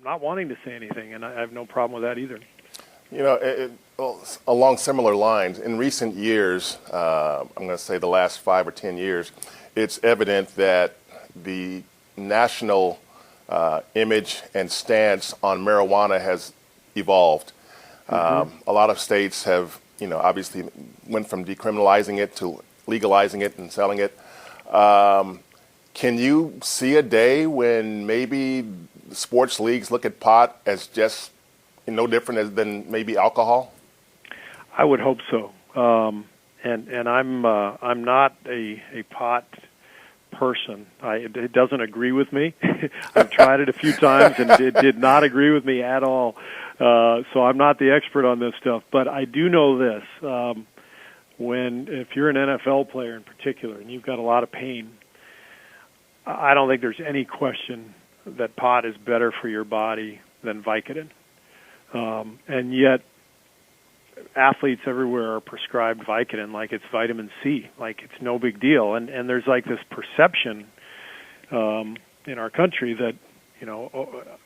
not wanting to say anything, and I have no problem with that either. Well, along similar lines, in recent years, I'm going to say the last 5 or 10 years, it's evident that the national image and stance on marijuana has evolved. A lot of states have, obviously went from decriminalizing it to legalizing it and selling it. Can you see a day when maybe sports leagues look at pot as just no different than maybe alcohol? I would hope so. And I'm not a pot person. It doesn't agree with me. I've tried it a few times, and it did not agree with me at all. So I'm not the expert on this stuff. But I do know this. If you're an NFL player in particular, and you've got a lot of pain, I don't think there's any question that pot is better for your body than Vicodin. And yet, athletes everywhere are prescribed Vicodin like it's vitamin C, like it's no big deal. And there's like this perception in our country that,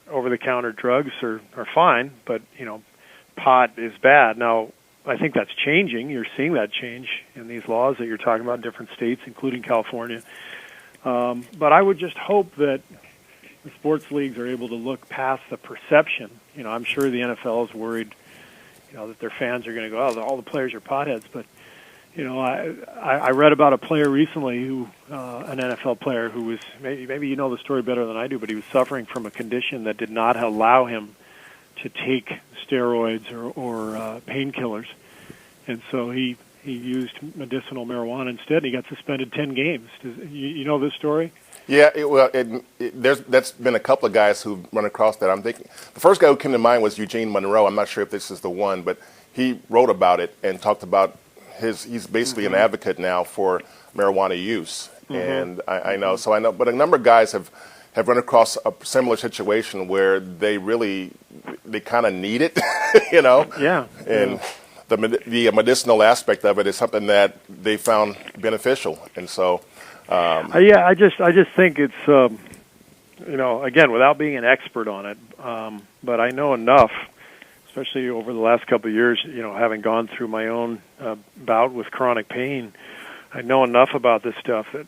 over-the-counter drugs are fine, but, pot is bad. Now, I think that's changing. You're seeing that change in these laws that you're talking about in different states, including California. But I would just hope that the sports leagues are able to look past the perception. I'm sure the NFL is worried, that their fans are going to go, oh, all the players are potheads. But, I read about a player recently an NFL player who was, maybe you know the story better than I do, but he was suffering from a condition that did not allow him to take steroids or painkillers. And so he used medicinal marijuana instead, and he got suspended 10 games. You know this story? Yeah, that's been a couple of guys who've run across that. I'm thinking the first guy who came to mind was Eugene Monroe. I'm not sure if this is the one, but he wrote about it and talked about he's basically an advocate now for marijuana use. And I know, but a number of guys have run across a similar situation where they kind of need it, Yeah. And the medicinal aspect of it is something that they found beneficial, and so. I just think it's, again, without being an expert on it, but I know enough, especially over the last couple of years, having gone through my own bout with chronic pain, I know enough about this stuff that,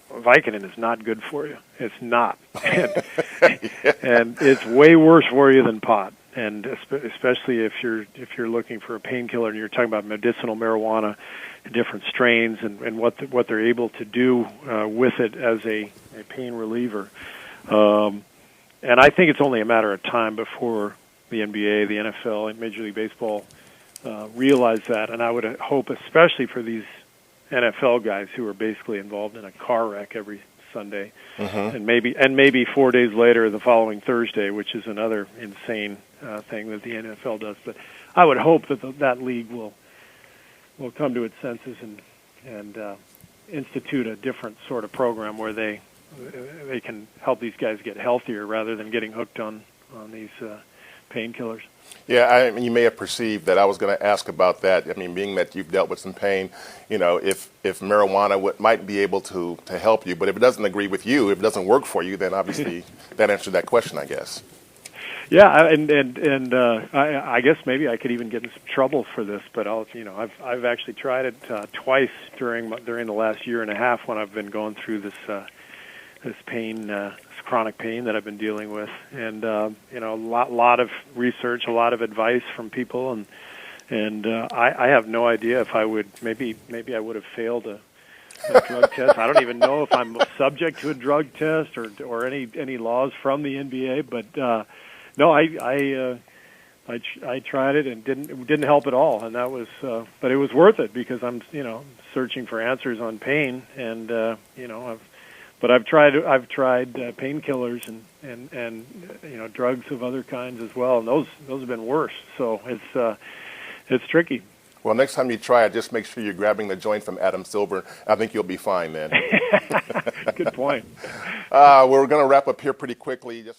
Vicodin is not good for you. It's not. And it's way worse for you than pot. And especially if you're looking for a painkiller and you're talking about medicinal marijuana, different strains, and what they're able to do with it as a pain reliever. And I think it's only a matter of time before the NBA, the NFL, and Major League Baseball realize that. And I would hope, especially for these NFL guys who are basically involved in a car wreck every Sunday, and maybe 4 days later, the following Thursday, which is another insane thing that the NFL does. But I would hope that that league will come to its senses and institute a different sort of program where they can help these guys get healthier rather than getting hooked on these painkillers. Yeah, you may have perceived that I was going to ask about that. I mean, being that you've dealt with some pain, if marijuana might be able to help you, but if it doesn't agree with you, if it doesn't work for you, then obviously that answered that question, I guess. Yeah, I guess maybe I could even get in some trouble for this, but I've actually tried it twice during the last year and a half when I've been going through this pain, this chronic pain that I've been dealing with, and a lot of research, a lot of advice from people, and I have no idea if I would maybe I would have failed a drug test. I don't even know if I'm subject to a drug test or any laws from the NBA, but. No, I tried it and it didn't help at all, and that was, but it was worth it because I'm, searching for answers on pain, and I've tried painkillers and drugs of other kinds as well, and those have been worse. So it's tricky. Well, next time you try it, just make sure you're grabbing the joint from Adam Silver. I think you'll be fine then. Good point. We're going to wrap up here pretty quickly.